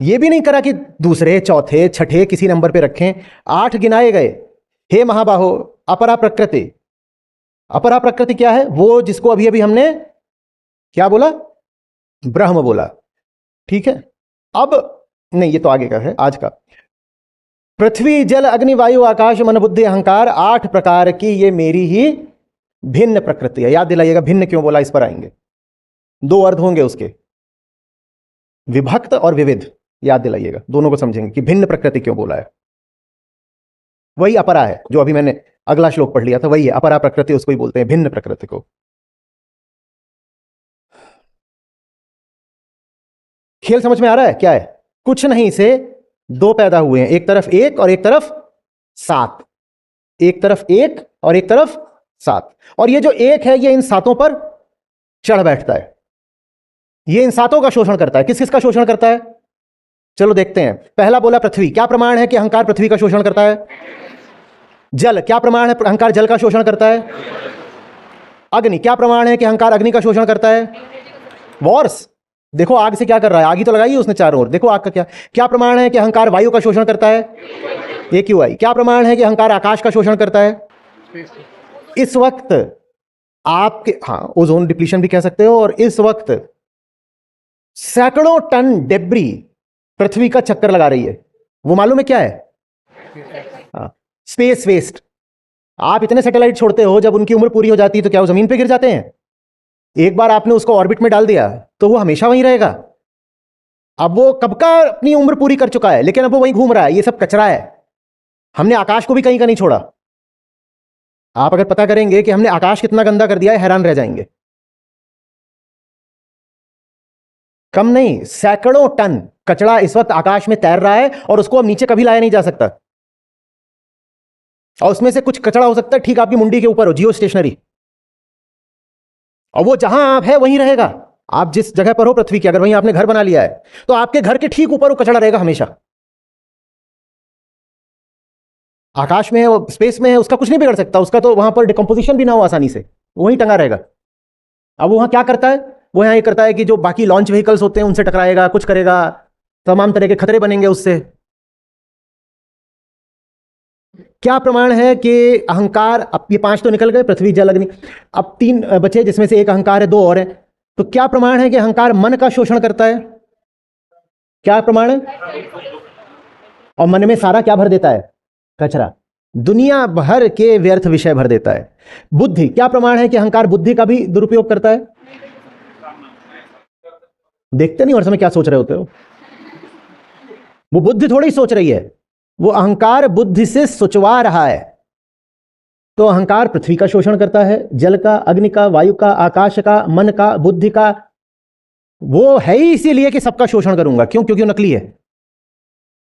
ये भी नहीं करा कि दूसरे चौथे छठे किसी नंबर पे रखें, 8 गिनाए गए। हे महाबाहो अपरा प्रकृति। अपरा प्रकृति क्या है? वो जिसको अभी अभी हमने क्या बोला? ब्रह्म बोला। ठीक है, अब नहीं, ये तो आगे का है आज का। पृथ्वी जल अग्नि वायु आकाश मन बुद्धि अहंकार, 8 प्रकार की ये मेरी ही भिन्न प्रकृति है। याद दिलाइएगा भिन्न क्यों बोला, इस पर आएंगे। 2 अर्थ होंगे उसके, विभक्त और विविध। याद दिलाइएगा, दोनों को समझेंगे कि भिन्न प्रकृति क्यों बोला है। वही अपरा है जो अभी मैंने अगला श्लोक पढ़ लिया था, वही है अपरा प्रकृति, उसको ही बोलते हैं भिन्न प्रकृति को। खेल समझ में आ रहा है? क्या है? कुछ नहीं से 2 पैदा हुए हैं, एक तरफ 1 और एक तरफ 7। एक तरफ 1 और एक तरफ 7, और ये जो 1 है ये इन 7 पर चढ़ बैठता है। ये इन 7 का शोषण करता है। किस किस का शोषण करता है? चलो देखते हैं। पहला बोला पृथ्वी, क्या प्रमाण है कि अहंकार पृथ्वी का शोषण करता है? जल, क्या प्रमाण है अहंकार जल का शोषण करता है? अग्नि, क्या प्रमाण है कि अहंकार अग्नि का शोषण करता है? वॉर्स, देखो आग से क्या कर रहा है, आग ही तो लगाई है उसने चारों ओर। देखो आग का क्या क्या प्रमाण है कि अहंकार वायु का शोषण करता है? AQI। क्या प्रमाण है कि अहंकार आकाश का शोषण करता है? इस वक्त आपके, हाँ, ओजोन डिप्लीशन भी कह सकते हो। और इस वक्त सैकड़ों टन डेब्री पृथ्वी का चक्कर लगा रही है। वो मालूम है क्या है? Space waste. आप इतने सैटेलाइट छोड़ते हो, जब उनकी उम्र पूरी हो जाती है तो क्या वो जमीन पे गिर जाते हैं? एक बार आपने उसको ऑर्बिट में डाल दिया तो वो हमेशा वहीं रहेगा। अब वो कब का अपनी उम्र पूरी कर चुका है, लेकिन अब वो वहीं घूम रहा है। ये सब कचरा है। हमने आकाश को भी कहीं का नहीं छोड़ा। आप अगर पता करेंगे कि हमने आकाश कितना गंदा कर दिया है, हैरान रह जाएंगे। कम नहीं, सैकड़ों टन कचरा इस वक्त आकाश में तैर रहा है, और उसको अब नीचे कभी लाया नहीं जा सकता। और उसमें से कुछ कचरा हो सकता है ठीक आपकी मुंडी के ऊपर हो, जियो स्टेशनरी, और वो जहां आप है वहीं रहेगा। आप जिस जगह पर हो पृथ्वी की, अगर वहीं आपने घर बना लिया है तो आपके घर के ठीक ऊपर वो कचरा रहेगा हमेशा। आकाश में है, वो स्पेस में है, उसका कुछ नहीं बिगड़ सकता। उसका तो वहां पर डिकम्पोजिशन भी ना हो आसानी से, वहीं टंगा रहेगा। अब वो वहां क्या करता है? वो यहां ये करता है कि जो बाकी लॉन्च व्हीकल्स होते हैं उनसे टकराएगा, कुछ करेगा, तमाम तरह के खतरे बनेंगे उससे। क्या प्रमाण है कि अहंकार, अब ये 5 तो निकल गए, पृथ्वी जल अग्नि, अब 3 बचे, जिसमें से एक अहंकार है, 2 और है। तो क्या प्रमाण है कि अहंकार मन का शोषण करता है? क्या प्रमाण है? और मन में सारा क्या भर देता है? कचरा, दुनिया भर के व्यर्थ विषय भर देता है। बुद्धि, क्या प्रमाण है कि अहंकार बुद्धि का भी दुरुपयोग करता है? देखते नहीं और समय क्या सोच रहे होते हो? वो बुद्धि थोड़ी सोच रही है, वो अहंकार बुद्धि से सोचवा रहा है। तो अहंकार पृथ्वी का शोषण करता है, जल का, अग्नि का, वायु का, आकाश का, मन का, बुद्धि का। वो है ही इसीलिए कि सबका शोषण करूंगा। क्यों? क्योंकि वो नकली है।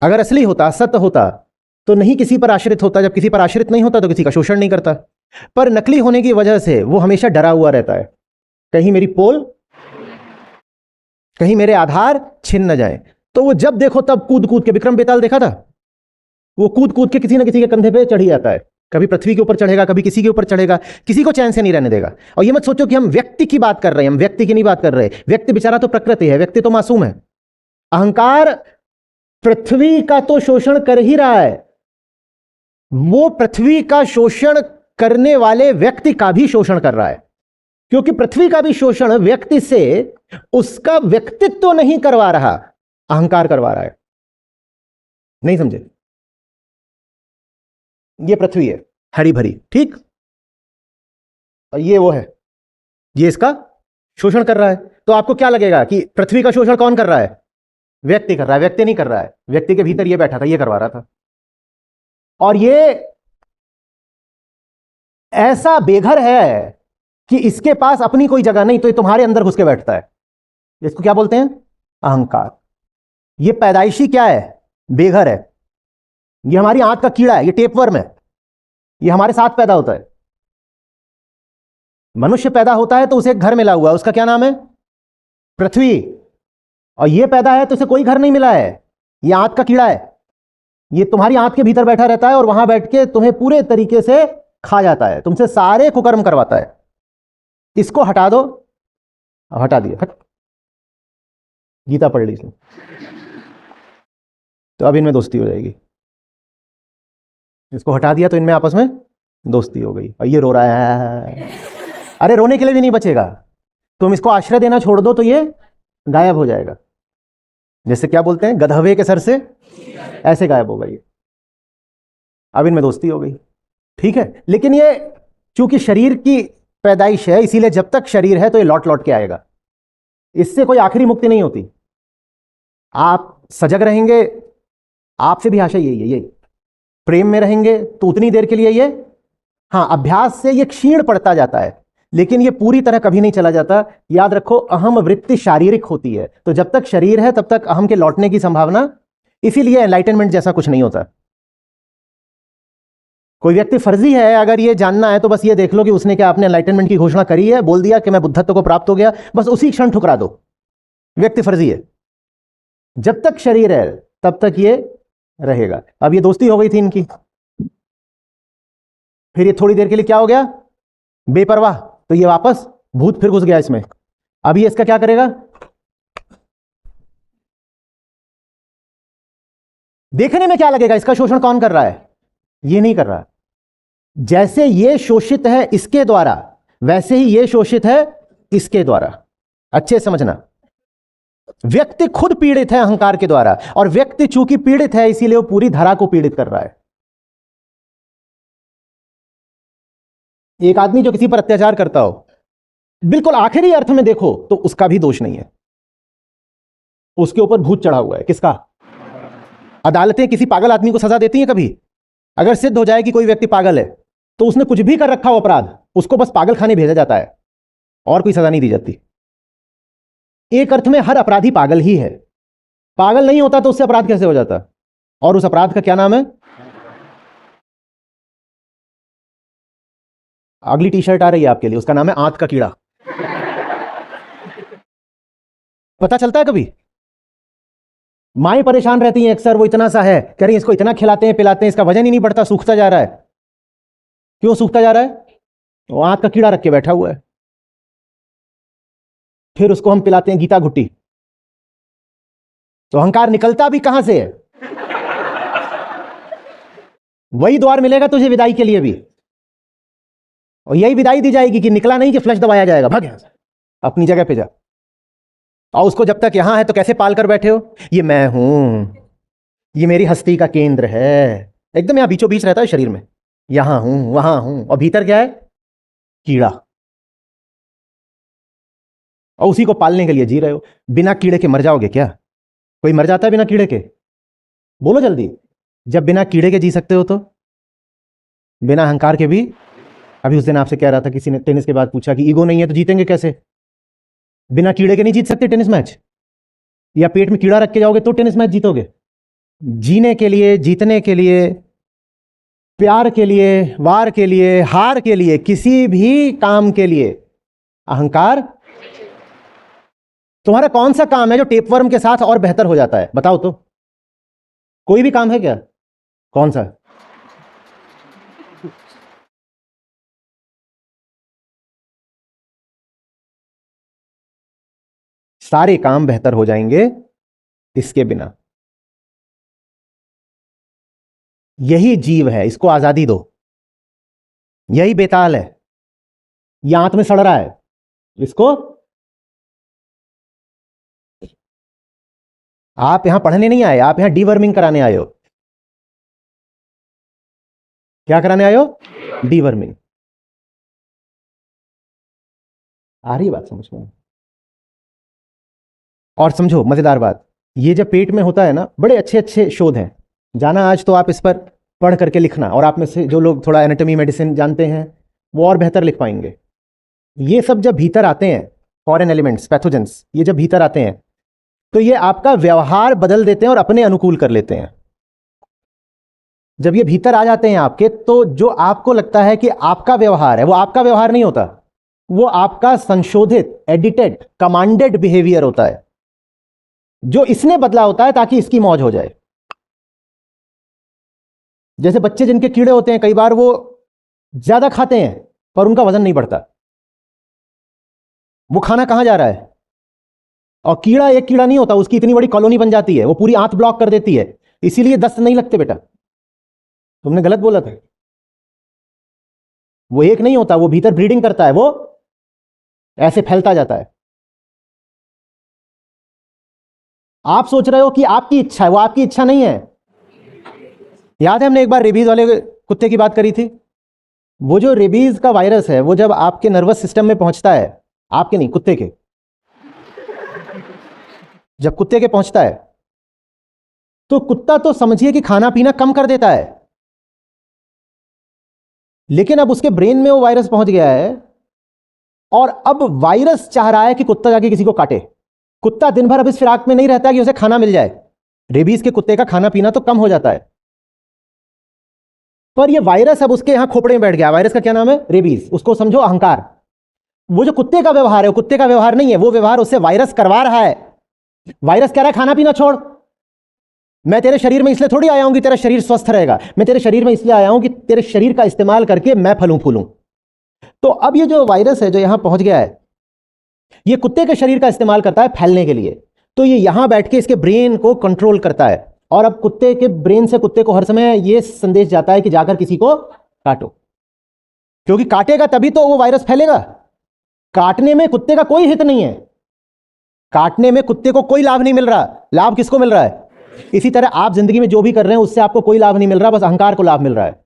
अगर असली होता, सत्य होता, तो नहीं किसी पर आश्रित होता। जब किसी पर आश्रित नहीं होता तो किसी का शोषण नहीं करता। पर नकली होने की वजह से वो हमेशा डरा हुआ रहता है, कहीं मेरी पोल, कहीं मेरे आधार छिन न जाए। तो वो जब देखो तब कूद कूद के, विक्रम बेताल देखा था, वो कूद कूद के किसी न किसी के कंधे पे चढ़ ही जाता है। कभी पृथ्वी के ऊपर चढ़ेगा, कभी किसी के ऊपर चढ़ेगा, किसी को चैन से नहीं रहने देगा। और ये मत सोचो कि हम व्यक्ति की बात कर रहे हैं, हम व्यक्ति की नहीं बात कर रहे। व्यक्ति बेचारा तो प्रकृति है, व्यक्ति तो मासूम है। अहंकार पृथ्वी का तो शोषण कर ही रहा है, वो पृथ्वी का शोषण करने वाले व्यक्ति का भी शोषण कर रहा है। क्योंकि पृथ्वी का भी शोषण व्यक्ति से उसका व्यक्तित्व तो नहीं करवा रहा, अहंकार करवा रहा है। नहीं समझे? ये पृथ्वी है हरी भरी, ठीक, और ये वो है, ये इसका शोषण कर रहा है। तो आपको क्या लगेगा कि पृथ्वी का शोषण कौन कर रहा है? व्यक्ति कर रहा है। व्यक्ति नहीं कर रहा है, व्यक्ति के भीतर ये बैठा था, ये करवा रहा था। और ये ऐसा बेघर है कि इसके पास अपनी कोई जगह नहीं, तो ये तुम्हारे अंदर घुस के बैठता है। इसको क्या बोलते हैं? अहंकार। ये पैदाइशी क्या है? बेघर है। ये हमारी आंत का कीड़ा है, ये टेपवर्म है, ये हमारे साथ पैदा होता है। मनुष्य पैदा होता है तो उसे एक घर मिला हुआ है, उसका क्या नाम है? पृथ्वी। और ये पैदा है तो उसे कोई घर नहीं मिला है, ये आंत का कीड़ा है। ये तुम्हारी आंत के भीतर बैठा रहता है और वहां बैठ के तुम्हें पूरे तरीके से खा जाता है, तुमसे सारे कुकर्म करवाता है। इसको हटा दो, हटा दिया, हट। गीता पढ़ ली इसने। तो अब इनमें दोस्ती हो जाएगी। इसको हटा दिया तो इनमें आपस में दोस्ती हो गई, और ये रो रहा है। अरे रोने के लिए भी नहीं बचेगा, तुम इसको आश्रय देना छोड़ दो तो ये गायब हो जाएगा। जैसे क्या बोलते हैं, गधवे के सर से ऐसे गायब हो गई। अब इनमें दोस्ती हो गई, ठीक है। लेकिन ये चूंकि शरीर की पैदाइश है, इसीलिए जब तक शरीर है तो ये लौट लौट के आएगा, इससे कोई आखिरी मुक्ति नहीं होती। आप सजग रहेंगे, आपसे भी आशा यही है, यही प्रेम में रहेंगे तो उतनी देर के लिए ये, हाँ, अभ्यास से ये क्षीण पड़ता जाता है, लेकिन ये पूरी तरह कभी नहीं चला जाता। याद रखो, अहम वृत्ति शारीरिक होती है, तो जब तक शरीर है तब तक अहम के लौटने की संभावना, इसीलिए एनलाइटनमेंट जैसा कुछ नहीं होता। कोई व्यक्ति फर्जी है, अगर ये जानना है तो बस ये देख लो कि उसने क्या आपने एनलाइटनमेंट की घोषणा करी है, बोल दिया कि मैं बुद्धत्व को प्राप्त हो गया, बस उसी क्षण ठुकरा दो, व्यक्ति फर्जी है। जब तक शरीर है तब तक ये रहेगा। अब ये दोस्ती हो गई थी इनकी, फिर ये थोड़ी देर के लिए क्या हो गया, बेपरवाह, तो ये वापस भूत फिर घुस गया इसमें। अब ये इसका क्या करेगा, देखने में क्या लगेगा, इसका शोषण कौन कर रहा है, ये नहीं कर रहा। जैसे ये शोषित है इसके द्वारा, वैसे ही ये शोषित है इसके द्वारा। अच्छे समझना, व्यक्ति खुद पीड़ित है अहंकार के द्वारा, और व्यक्ति चूंकि पीड़ित है इसीलिए वो पूरी धरा को पीड़ित कर रहा है। एक आदमी जो किसी पर अत्याचार करता हो, बिल्कुल आखिरी अर्थ में देखो तो उसका भी दोष नहीं है, उसके ऊपर भूत चढ़ा हुआ है। किसका? अदालतें किसी पागल आदमी को सजा देती हैं कभी? अगर सिद्ध हो जाए कि कोई व्यक्ति पागल है तो उसने कुछ भी कर रखा हो अपराध, उसको बस पागल खाने भेजा जाता है और कोई सजा नहीं दी जाती। एक अर्थ में हर अपराधी पागल ही है, पागल नहीं होता तो उससे अपराध कैसे हो जाता? और उस अपराध का क्या नाम है? अगली टी शर्ट आ रही है आपके लिए, उसका नाम है आंत का कीड़ा। पता चलता है कभी? माएं परेशान रहती हैं अक्सर, वो इतना सा है, कह रही इसको इतना खिलाते हैं पिलाते हैं, इसका वजन ही नहीं बढ़ता, सूखता जा रहा है। क्यों सूखता जा रहा है? वो आंत का कीड़ा रख के बैठा हुआ है। फिर उसको हम पिलाते हैं गीता घुट्टी, तो अहंकार निकलता भी कहां से है? वही द्वार मिलेगा तुझे विदाई के लिए भी, और यही विदाई दी जाएगी कि निकला नहीं कि फ्लश दबाया जाएगा, भाग यहां से, अपनी जगह पे जा। और उसको जब तक यहां है तो कैसे पाल कर बैठे हो, ये मैं हूं, ये मेरी हस्ती का केंद्र है, एकदम यहां बीचों बीच रहता है शरीर में, यहां हूं वहां हूं, और भीतर क्या है? कीड़ा। और उसी को पालने के लिए जी रहे हो। बिना कीड़े के मर जाओगे क्या? कोई मर जाता है बिना कीड़े के? बोलो जल्दी। जब बिना कीड़े के जी सकते हो तो बिना अहंकार के भी। अभी उस दिन आपसे कह रहा था, किसी ने टेनिस के बाद पूछा कि ईगो नहीं है तो जीतेंगे कैसे? बिना कीड़े के नहीं जीत सकते टेनिस मैच, या पेट में कीड़ा रख के जाओगे तो टेनिस मैच जीतोगे? जीने के लिए, जीतने के लिए, प्यार के लिए, वार के लिए, हार के लिए, किसी भी काम के लिए अहंकार। तुम्हारा कौन सा काम है जो टेपवर्म के साथ और बेहतर हो जाता है? बताओ तो, कोई भी काम है क्या? कौन सा? सारे काम बेहतर हो जाएंगे इसके बिना। यही जीव है, इसको आजादी दो। यही बेताल है, यह आंत में सड़ रहा है, इसको। आप यहां पढ़ने नहीं आए, आप यहां डीवर्मिंग कराने आए हो। क्या कराने आए हो? डीवर्मिंग। आ रही है बात समझ में? और समझो मजेदार बात, ये जब पेट में होता है ना, बड़े अच्छे अच्छे शोध हैं, जाना आज तो आप इस पर पढ़ करके लिखना, और आप में से जो लोग थोड़ा एनाटॉमी मेडिसिन जानते हैं वो और बेहतर लिख पाएंगे। ये सब जब भीतर आते हैं, फॉरेन एलिमेंट्स, पैथोजेंस, ये जब भीतर आते हैं तो ये आपका व्यवहार बदल देते हैं और अपने अनुकूल कर लेते हैं। जब ये भीतर आ जाते हैं आपके, तो जो आपको लगता है कि आपका व्यवहार है, वो आपका व्यवहार नहीं होता, वो आपका संशोधित, एडिटेड, कमांडेड बिहेवियर होता है, जो इसने बदला होता है ताकि इसकी मौज हो जाए। जैसे बच्चे जिनके कीड़े होते हैं, कई बार वो ज्यादा खाते हैं पर उनका वजन नहीं बढ़ता, वो खाना कहां जा रहा है? और कीड़ा एक कीड़ा नहीं होता, उसकी इतनी बड़ी कॉलोनी बन जाती है, वो पूरी आंत ब्लॉक कर देती है, इसीलिए दस्त नहीं लगते बेटा, तुमने गलत बोला था। वो एक नहीं होता, वो भीतर ब्रीडिंग करता है, वो ऐसे फैलता जाता है। आप सोच रहे हो कि आपकी इच्छा है, वो आपकी इच्छा नहीं है। याद है हमने एक बार रेबीज वाले कुत्ते की बात करी थी। वो जो रेबीज का वायरस है, वो जब आपके नर्वस सिस्टम में पहुंचता है, आपके नहीं, कुत्ते के, जब कुत्ते के पहुंचता है तो कुत्ता तो समझिए कि खाना पीना कम कर देता है, लेकिन अब उसके ब्रेन में वो वायरस पहुंच गया है और अब वायरस चाह रहा है कि कुत्ता जाके किसी को काटे। कुत्ता दिन भर अब इस फिराक में नहीं रहता कि उसे खाना मिल जाए। रेबीज के कुत्ते का खाना पीना तो कम हो जाता है, पर ये वायरस अब उसके यहां खोपड़े में बैठ गया। वायरस का क्या नाम है? रेबीज। उसको समझो अहंकार। वो जो कुत्ते का व्यवहार है, वो कुत्ते का व्यवहार नहीं है, वो व्यवहार उससे वायरस करवा रहा है। वायरस कह रहा है खाना पीना छोड़, मैं तेरे शरीर में इसलिए थोड़ी आया हूं कि तेरा शरीर स्वस्थ रहेगा, मैं तेरे शरीर में इसलिए आया हूं कि तेरे शरीर का इस्तेमाल करके मैं फलूं फूलूं। तो अब ये जो वायरस है जो यहां पहुंच गया है, ये कुत्ते के शरीर का इस्तेमाल करता है फैलने के लिए। तो ये यहां बैठ के इसके ब्रेन को कंट्रोल करता है, और अब कुत्ते के ब्रेन से कुत्ते को हर समय ये संदेश जाता है कि जाकर किसी को काटो, क्योंकि काटेगा तभी तो वो वायरस फैलेगा। काटने में कुत्ते का कोई हित नहीं है, काटने में कुत्ते को कोई लाभ नहीं मिल रहा। लाभ किसको मिल रहा है? इसी तरह आप जिंदगी में जो भी कर रहे हैं उससे आपको कोई लाभ नहीं मिल रहा, बस अहंकार को लाभ मिल रहा है।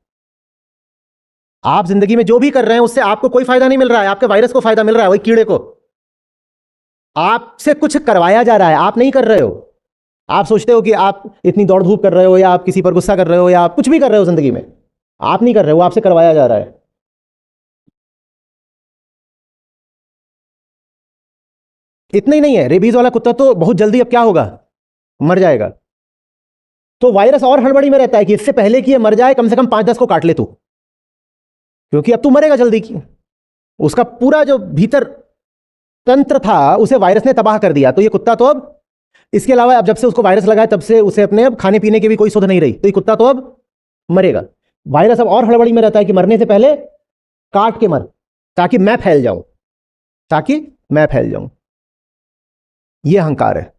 आप जिंदगी में जो भी कर रहे हैं उससे आपको कोई फायदा नहीं मिल रहा है, आपके वायरस को फायदा मिल रहा है, वही कीड़े को। आपसे कुछ करवाया जा रहा है, आप नहीं कर रहे हो। आप सोचते हो कि आप इतनी दौड़ धूप कर रहे हो, या आप किसी पर गुस्सा कर रहे हो, या आप कुछ भी कर रहे हो जिंदगी में, आप नहीं कर रहे हो, आपसे करवाया जा रहा है। इतना ही नहीं है, रेबीज वाला कुत्ता तो बहुत जल्दी अब क्या होगा, मर जाएगा। तो वायरस और हड़बड़ी में रहता है कि इससे पहले कि ये मर जाए कम से कम 5-10 को काट ले तू, क्योंकि अब तू मरेगा जल्दी की। उसका पूरा जो भीतर तंत्र था उसे वायरस ने तबाह कर दिया। तो ये कुत्ता तो अब, इसके अलावा अब जब से उसको वायरस लगा है तब से उसे अपने अब खाने पीने की भी कोई सुध नहीं रही, तो ये कुत्ता तो अब मरेगा। वायरस अब और हड़बड़ी में रहता है कि मरने से पहले काट के मर, ताकि मैं फैल जाऊं, ताकि मैं फैल जाऊं। यह अहंकार है।